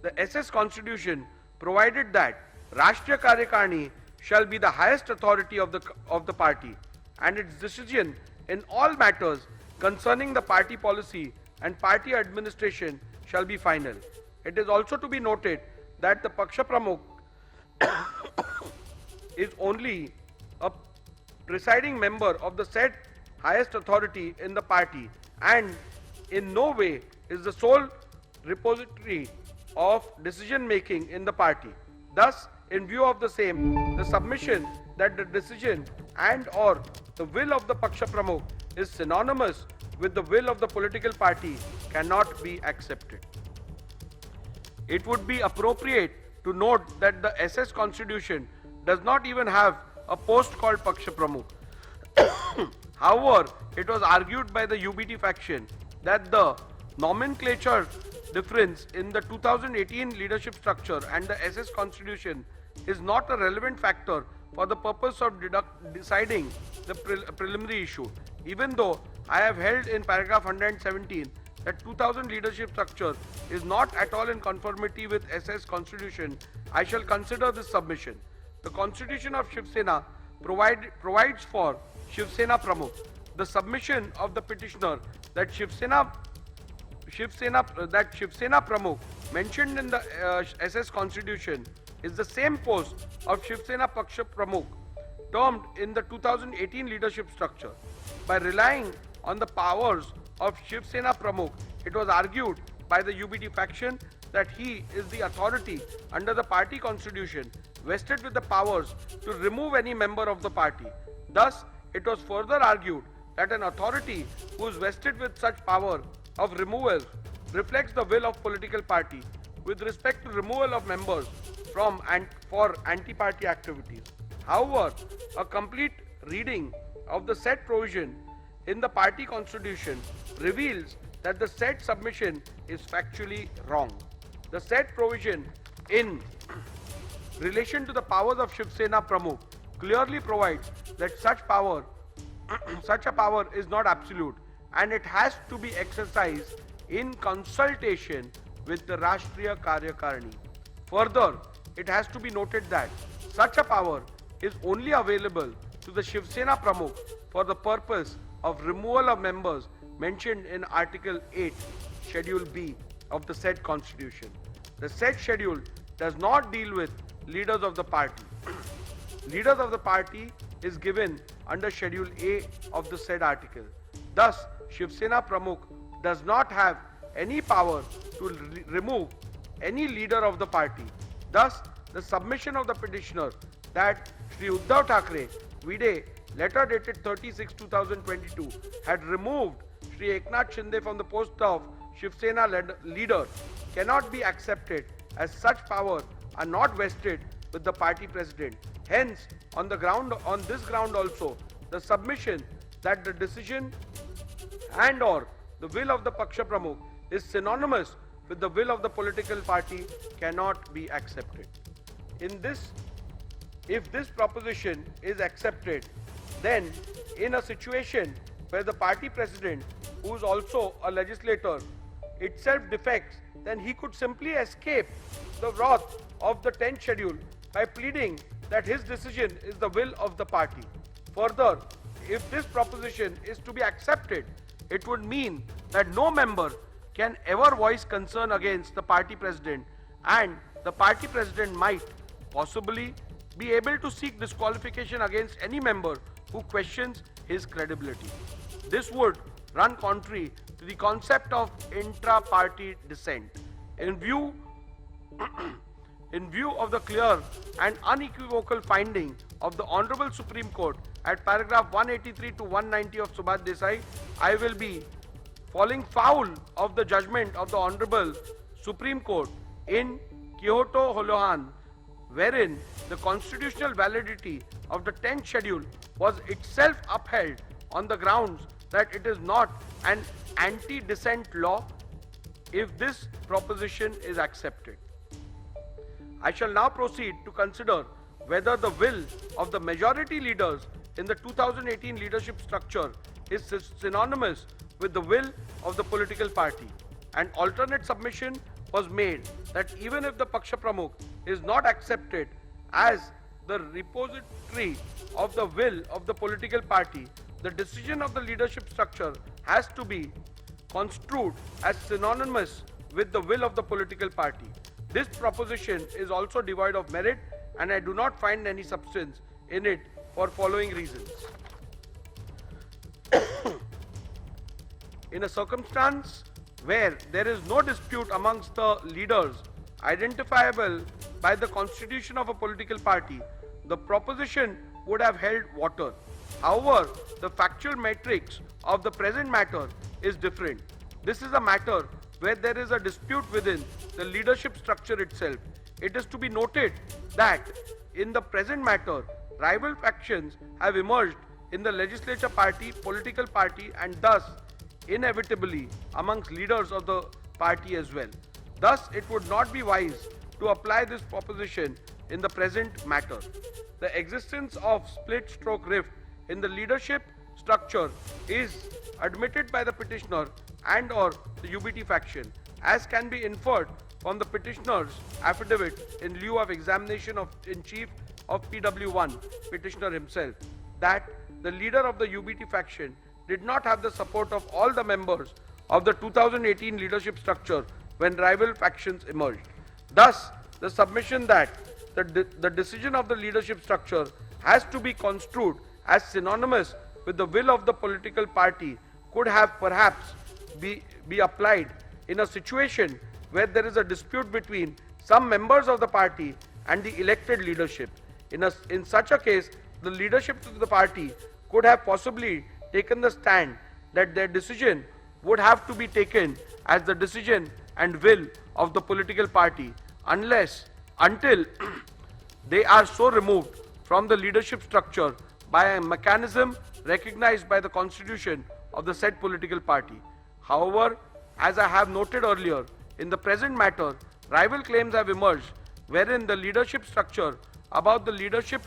The SS Constitution provided that Rashtriya Karyakarni shall be the highest authority of the party, and its decision in all matters concerning the party policy and party administration shall be final. It is also to be noted that the Paksha Pramukh is only a presiding member of the said highest authority in the party and in no way is the sole repository of decision making in the party. Thus, in view of the same, the submission that the decision and or the will of the Paksha Pramukh is synonymous with the will of the political party cannot be accepted. It would be appropriate to note that the SS Constitution does not even have a post called Paksha Pramukh. However, it was argued by the UBT faction that the nomenclature difference in the 2018 leadership structure and the SS Constitution is not a relevant factor for the purpose of deciding the preliminary issue. Even though I have held in paragraph 117 that 2000 leadership structure is not at all in conformity with SS Constitution, I shall consider this submission. The Constitution of Shiv Sena provides for Shiv Sena Pramukh. The submission of the petitioner that Shiv Sena Pramukh mentioned in the SS Constitution is the same post of Shiv Sena Paksha Pramukh termed in the 2018 leadership structure. By relying on the powers of Shiv Sena Pramukh, it was argued by the UBT faction that he is the authority under the party constitution vested with the powers to remove any member of the party. Thus, it was further argued that an authority who is vested with such power of removal reflects the will of political party with respect to removal of members from and for anti-party activities. However, a complete reading of the said provision in the party constitution reveals that the said submission is factually wrong. The said provision in relation to the powers of Shiv Sena Pramukh clearly provides that such a power is not absolute and it has to be exercised in consultation with the Rashtriya Karyakarni. Further, it has to be noted that such a power is only available to the Shiv Sena Pramukh for the purpose of removal of members mentioned in Article 8, Schedule B of the said constitution. The said schedule does not deal with leaders of the party. Leaders of the party is given under Schedule A of the said article. Thus, Shiv Sena Pramukh does not have any power to remove any leader of the party. Thus, the submission of the petitioner that Shri Uddhav Thackeray, Vide, letter dated 30/6/2022, had removed Shri Eknath Shinde from the post of Shiv Sena leader cannot be accepted, as such power are not vested with the party president. Hence, on this ground also, the submission that the decision and or the will of the Paksha Pramukh is synonymous with the will of the political party cannot be accepted. If this proposition is accepted, then in a situation where the party president, who is also a legislator, itself defects, then he could simply escape the wrath of the 10th schedule by pleading that his decision is the will of the party. Further, if this proposition is to be accepted, it would mean that no member can ever voice concern against the party president, and the party president might possibly be able to seek disqualification against any member who questions his credibility. This would run contrary to the concept of intra-party dissent. In view of the clear and unequivocal finding of the Honorable Supreme Court at paragraph 183 to 190 of Subhash Desai, I will be falling foul of the judgment of the Honorable Supreme Court in Kyoto Holohan, wherein the constitutional validity of the 10th schedule was itself upheld on the grounds that it is not an anti-dissent law. If this proposition is accepted, I shall now proceed to consider whether the will of the majority leaders in the 2018 leadership structure is synonymous with the will of the political party. An alternate submission was made that even if the Paksha Pramukh is not accepted as the repository of the will of the political party, the decision of the leadership structure has to be construed as synonymous with the will of the political party. This proposition is also devoid of merit, and I do not find any substance in it for following reasons. In a circumstance where there is no dispute amongst the leaders identifiable by the constitution of a political party, the proposition would have held water. However, the factual matrix of the present matter is different. This is a matter where there is a dispute within the leadership structure itself. It is to be noted that in the present matter, rival factions have emerged in the legislature party, political party, and thus inevitably amongst leaders of the party as well. Thus, it would not be wise to apply this proposition in the present matter. The existence of split stroke rift in the leadership structure is admitted by the petitioner and or the UBT faction, as can be inferred from the petitioner's affidavit in lieu of examination in chief of PW1, petitioner himself, that the leader of the UBT faction did not have the support of all the members of the 2018 leadership structure when rival factions emerged. Thus, the submission that the decision of the leadership structure has to be construed as synonymous with the will of the political party could have perhaps be applied in a situation where there is a dispute between some members of the party and the elected leadership. In such a case, the leadership of the party could have possibly taken the stand that their decision would have to be taken as the decision and will of the political party until they are so removed from the leadership structure by a mechanism recognized by the constitution of the said political party. However, as I have noted earlier, in the present matter, rival claims have emerged wherein the leadership structure about the leadership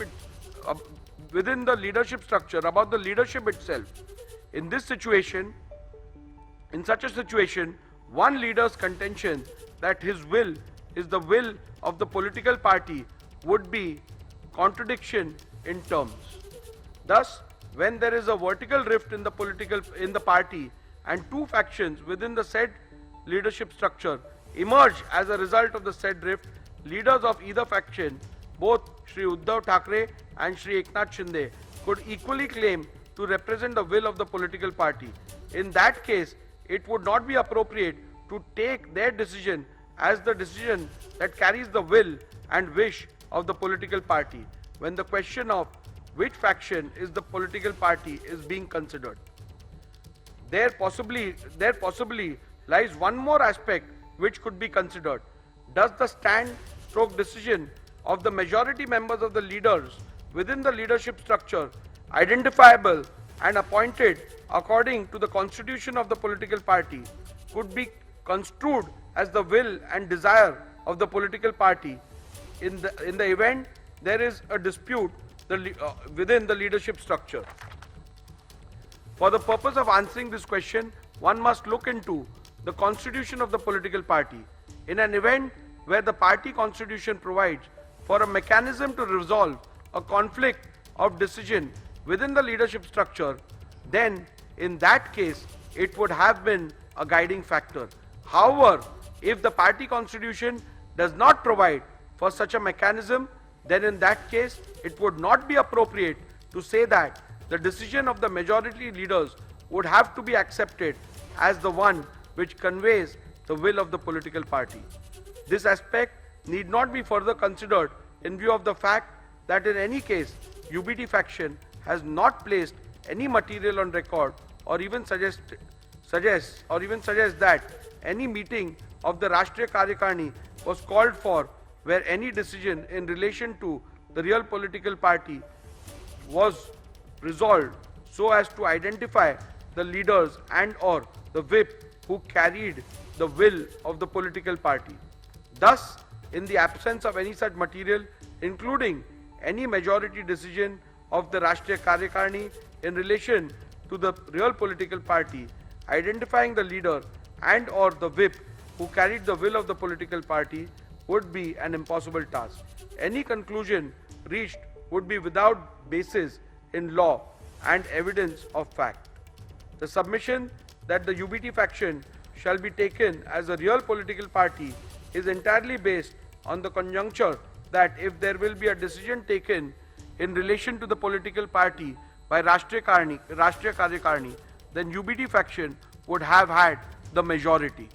within the leadership structure about the leadership itself. In such a situation, one leader's contention that his will is the will of the political party would be contradiction in terms. Thus, when there is a vertical rift in the party and two factions within the said leadership structure emerge as a result of the said rift, leaders of either faction, both Shri Uddhav Thackeray and Shri Eknath Shinde, could equally claim to represent the will of the political party. In that case, it would not be appropriate to take their decision as the decision that carries the will and wish of the political party when the question of which faction is the political party is being considered. There possibly lies one more aspect which could be considered. Does the stand-stroke decision of the majority members of the leaders within the leadership structure identifiable and appointed according to the constitution of the political party could be construed as the will and desire of the political party in the event there is a dispute within the leadership structure? For the purpose of answering this question, one must look into the constitution of the political party. In an event where the party constitution provides for a mechanism to resolve a conflict of decision within the leadership structure, then in that case it would have been a guiding factor. However, if the party constitution does not provide for such a mechanism, then in that case it would not be appropriate to say that the decision of the majority leaders would have to be accepted as the one which conveys the will of the political party. This aspect need not be further considered in view of the fact that in any case UBT faction has not placed any material on record or even suggests that any meeting of the Rashtriya Karyakarni was called for where any decision in relation to the real political party was resolved so as to identify the leaders and or the whip who carried the will of the political party. Thus, in the absence of any such material, including any majority decision of the Rashtriya Karyakarni in relation to the real political party, identifying the leader and or the whip who carried the will of the political party would be an impossible task. Any conclusion reached would be without basis in law and evidence of fact. The submission that the UBT faction shall be taken as a real political party is entirely based on the conjuncture that if there will be a decision taken in relation to the political party by Rashtriya Karyakarni, then UBT faction would have had the majority.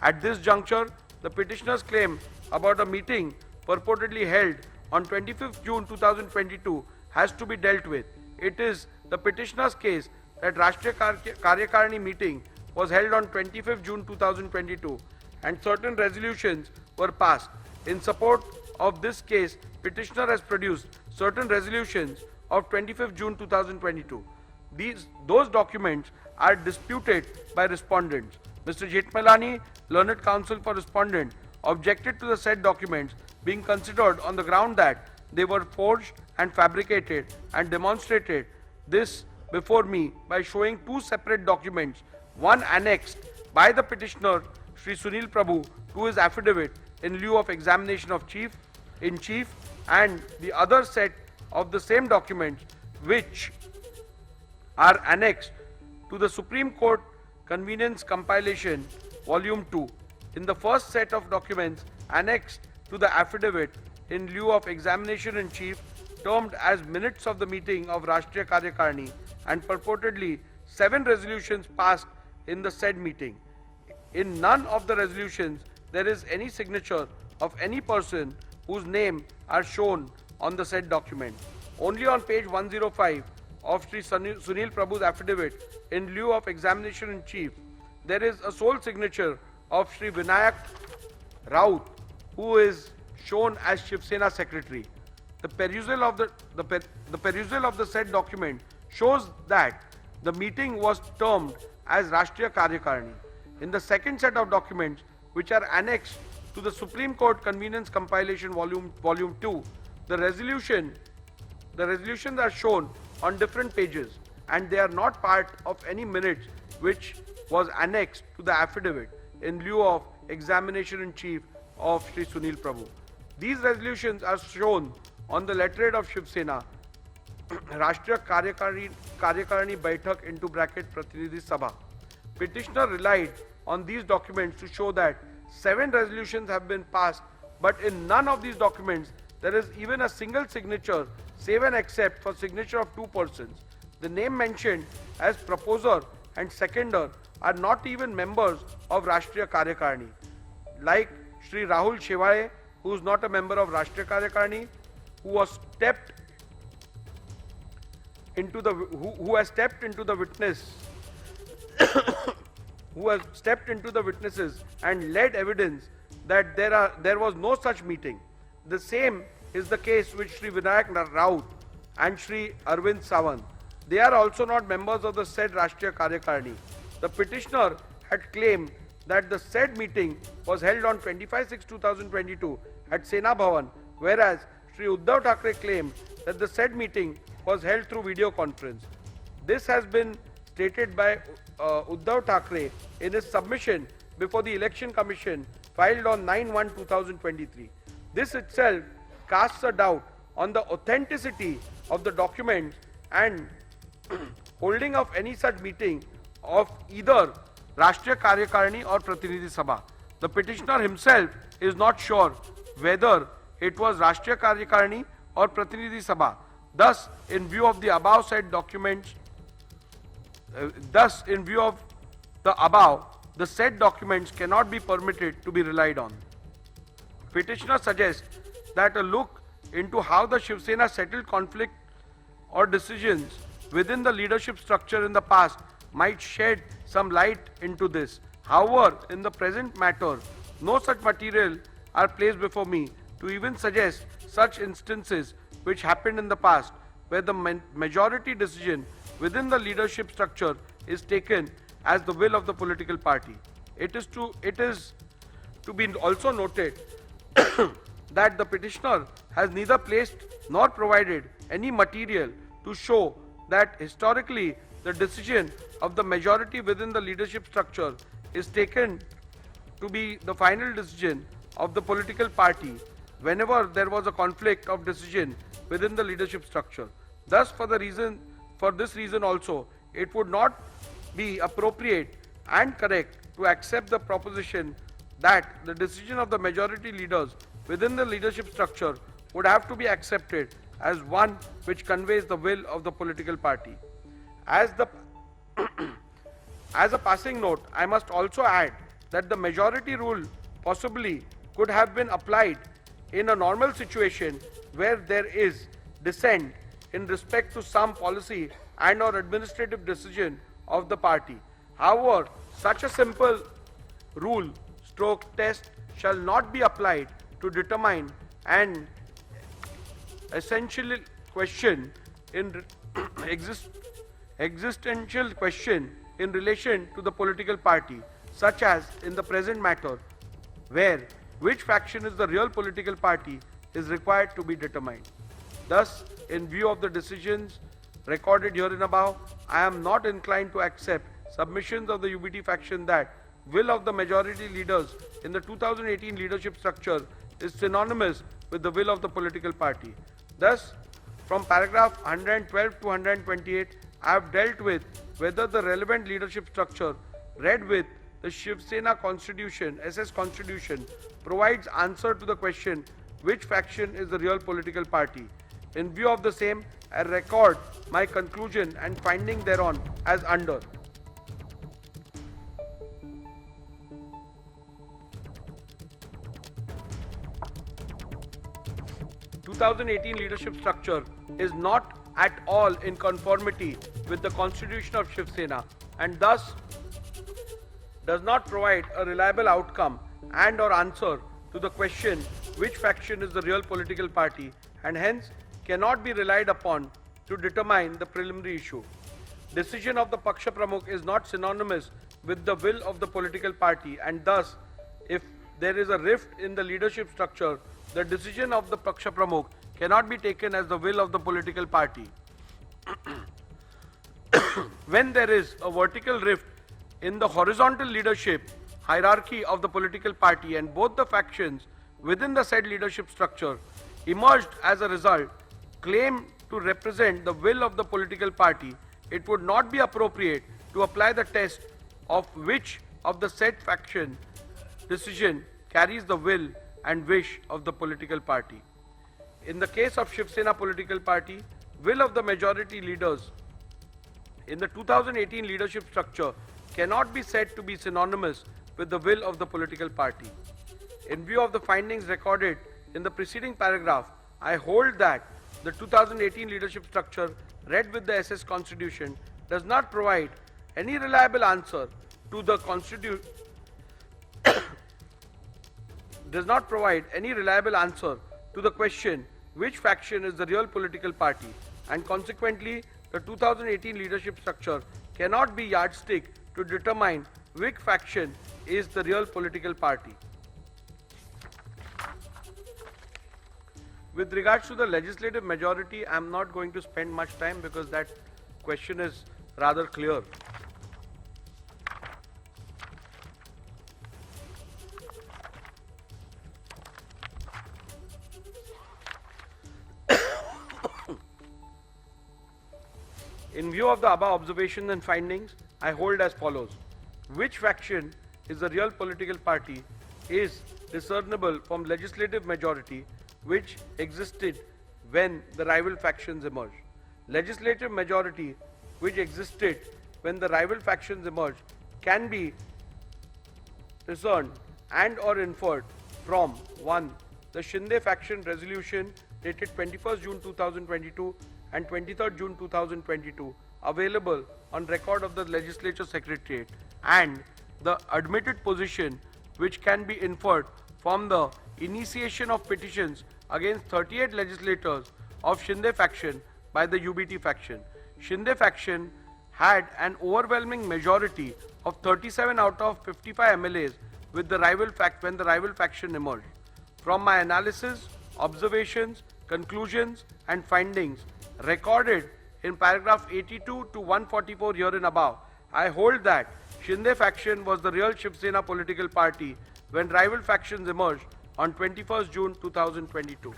At this juncture, the petitioner's claim about a meeting purportedly held on 25th June 2022 has to be dealt with. It is the petitioner's case that Rashtriya Karyakarni meeting was held on 25th June 2022 and certain resolutions were passed. In support of this case, petitioner has produced certain resolutions of 25th June 2022. Those documents are disputed by respondents. Mr. Jetmalani, learned counsel for respondent, objected to the said documents being considered on the ground that they were forged and fabricated and demonstrated this before me by showing two separate documents, one annexed by the petitioner Shri Sunil Prabhu to his affidavit in lieu of examination of in chief and the other set of the same documents which are annexed to the Supreme Court Convenience Compilation Volume 2. In the first set of documents annexed to the affidavit in lieu of examination in chief termed as minutes of the meeting of Rashtriya Karyakarni and purportedly 7 resolutions passed in the said meeting. In none of the resolutions there is any signature of any person whose name are shown on the said document. Only on page 105 of Sri Sunil Prabhu's affidavit in lieu of examination in chief, there is a sole signature of Sri Vinayak Rahul, who is shown as Shiv Sena secretary. The perusal of the said document shows that the meeting was termed as Rashtriya Karyakarni. In the second set of documents, which are annexed to the Supreme Court Convenience Compilation Volume 2, the resolutions are shown on different pages and they are not part of any minutes which was annexed to the affidavit in lieu of examination in chief of Sri Sunil Prabhu. These resolutions are shown on the letterhead of Shiv Sena, Rashtriya Karyakarni Baitak into bracket Pratinidhi Sabha. Petitioner relied on these documents to show that 7 resolutions have been passed, but in none of these documents there is even a single signature save and except for signature of 2 persons. The name mentioned as proposer and seconder are not even members of Rashtriya Karyakarni, like Shri Rahul Shevaye, who is not a member of Rashtriya Karyakarni, who has stepped into the witnesses and led evidence that there was no such meeting. The same is the case with Shri Vinayak Raut and Shri Arvind Sawant. They are also not members of the said Rashtriya Karyakarni. The petitioner had claimed that the said meeting was held on 25/6/2022 at Sena Bhavan, whereas Shri Uddhav Thackeray claimed that the said meeting was held through video conference. This has been stated by Uddhav Thackeray in his submission before the Election Commission filed on 9/1/2023. This itself casts a doubt on the authenticity of the documents and holding of any such meeting of either Rashtriya Karyakarni or Pratinidhi Sabha. The petitioner himself is not sure whether it was Rashtriya Karyakarni or Pratinidhi Sabha. Thus, in view of the above said documents, the said documents cannot be permitted to be relied on. Petitioner suggests that a look into how the Shiv Sena settled conflict or decisions within the leadership structure in the past might shed some light into this. However, in the present matter, no such material are placed before me to even suggest such instances which happened in the past, where the majority decision within the leadership structure is taken as the will of the political party. It is to be also noted that the petitioner has neither placed nor provided any material to show that historically the decision of the majority within the leadership structure is taken to be the final decision of the political party whenever there was a conflict of decision within the leadership structure. Thus, for this reason also, it would not be appropriate and correct to accept the proposition that the decision of the majority leaders within the leadership structure would have to be accepted as one which conveys the will of the political party. As a passing note, I must also add that the majority rule possibly could have been applied in a normal situation where there is dissent in respect to some policy and or administrative decision of the party. However, such a simple rule stroke test shall not be applied to determine an essential question in existential question in relation to the political party, such as in the present matter, where which faction is the real political party is required to be determined. Thus, in view of the decisions recorded herein above, I am not inclined to accept submissions of the UBT faction that will of the majority leaders in the 2018 leadership structure is synonymous with the will of the political party. Thus, from paragraph 112 to 128, I have dealt with whether the relevant leadership structure read with the Shiv Sena Constitution, SS Constitution, provides answer to the question which faction is the real political party. In view of the same, I record my conclusion and finding thereon as under. The 2018 leadership structure is not at all in conformity with the constitution of Shiv Sena and thus does not provide a reliable outcome and or answer to the question which faction is the real political party and hence cannot be relied upon to determine the preliminary issue. Decision of the Paksha Pramukh is not synonymous with the will of the political party and thus if there is a rift in the leadership structure, the decision of the Paksha Pramukh cannot be taken as the will of the political party. When there is a vertical rift in the horizontal leadership hierarchy of the political party and both the factions within the said leadership structure emerged as a result claim to represent the will of the political party, it would not be appropriate to apply the test of which of the said faction decision carries the will and wish of the political party. In the case of Shiv Sena political party, will of the majority leaders in the 2018 leadership structure cannot be said to be synonymous with the will of the political party. In view of the findings recorded in the preceding paragraph, I hold that the 2018 leadership structure read with the SS Constitution does not provide any reliable answer to the question which faction is the real political party and consequently the 2018 leadership structure cannot be yardstick to determine which faction is the real political party. With regards to the legislative majority, I am not going to spend much time because that question is rather clear. In view of the above observations and findings, I hold as follows. Which faction is the real political party is discernible from legislative majority which existed when the rival factions emerged. Legislative majority which existed when the rival factions emerged can be discerned and or inferred from 1. The Shinde faction resolution dated 21st June 2022 and 23rd June 2022 available on record of the legislature secretariat and the admitted position which can be inferred from the initiation of petitions against 38 legislators of Shinde faction by the UBT faction. Shinde faction had an overwhelming majority of 37 out of 55 MLAs with the rival when the rival faction emerged. From my analysis, observations, conclusions and findings recorded in paragraph 82 to 144 herein above, I hold that Shinde faction was the real Shiv Sena political party when rival factions emerged on 21st June 2022.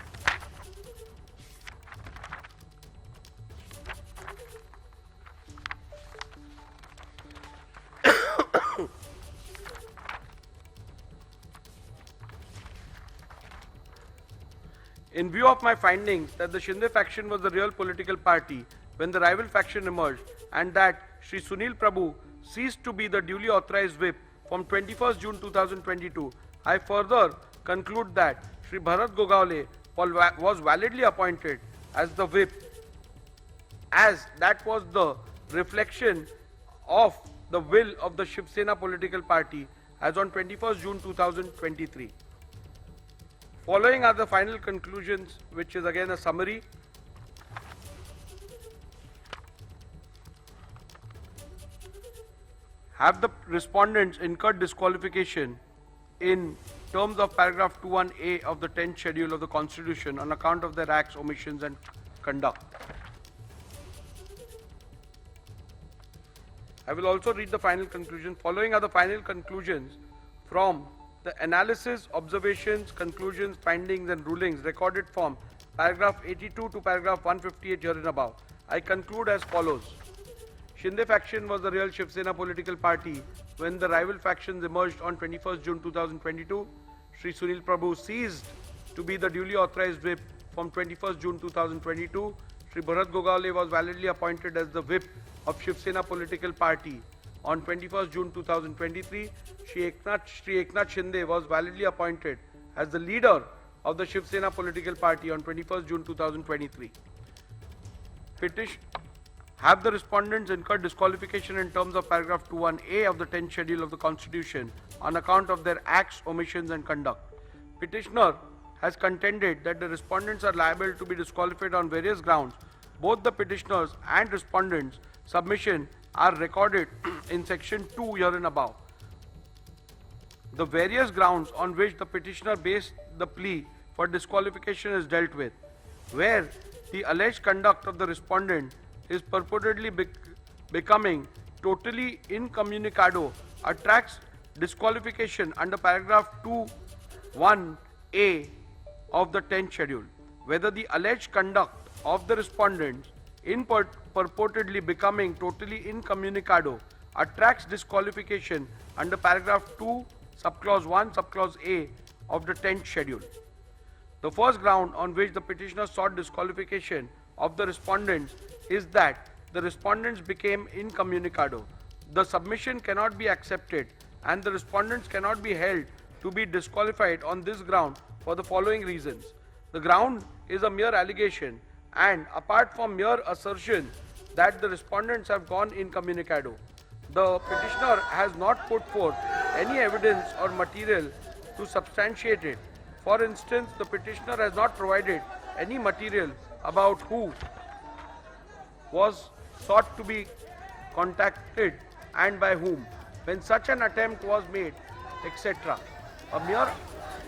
In view of my findings that the Shinde faction was the real political party when the rival faction emerged and that Shri Sunil Prabhu ceased to be the duly authorized whip from 21st June 2022, I further conclude that Shri Bharat Gogaole was validly appointed as the whip, as that was the reflection of the will of the Shiv Sena political party as on 21st June 2023. Following are the final conclusions, which is again a summary. Have the respondents incurred disqualification in terms of paragraph 21A of the 10th schedule of the Constitution on account of their acts, omissions and conduct? I will also read the final conclusion. Following are the final conclusions from the analysis, observations, conclusions, findings and rulings recorded from paragraph 82 to paragraph 158 herein above. I conclude as follows. Shinde faction was the real Shiv Sena political party when the rival factions emerged on 21st June 2022. Shri Sunil Prabhu ceased to be the duly authorized whip from 21st June 2022. Shri Bharat Gogaole was validly appointed as the whip of Shiv Sena political party on 21st June 2023. Shri Eknath Shinde was validly appointed as the leader of the Shiv Sena political party on 21st June 2023. Have the respondents incurred disqualification in terms of paragraph 21A of the 10th schedule of the Constitution on account of their acts, omissions and conduct? Petitioner has contended that the respondents are liable to be disqualified on various grounds. Both the petitioners and respondents' submission are recorded in section 2 herein above. The various grounds on which the petitioner based the plea for disqualification is dealt with, where the alleged conduct of the respondent is purportedly becoming totally incommunicado attracts disqualification under paragraph 2(1)(a) of the 10th schedule. Whether the alleged conduct of the respondents in purportedly becoming totally incommunicado attracts disqualification under paragraph 2 subclause 1 subclause A of the 10th schedule. The first ground on which the petitioner sought disqualification of the respondents is that the respondents became incommunicado. The submission cannot be accepted and the respondents cannot be held to be disqualified on this ground for the following reasons. The ground is a mere allegation, and apart from mere assertion that the respondents have gone incommunicado, the petitioner has not put forth any evidence or material to substantiate it. For instance, the petitioner has not provided any material about who was sought to be contacted and by whom, when such an attempt was made, etc. A mere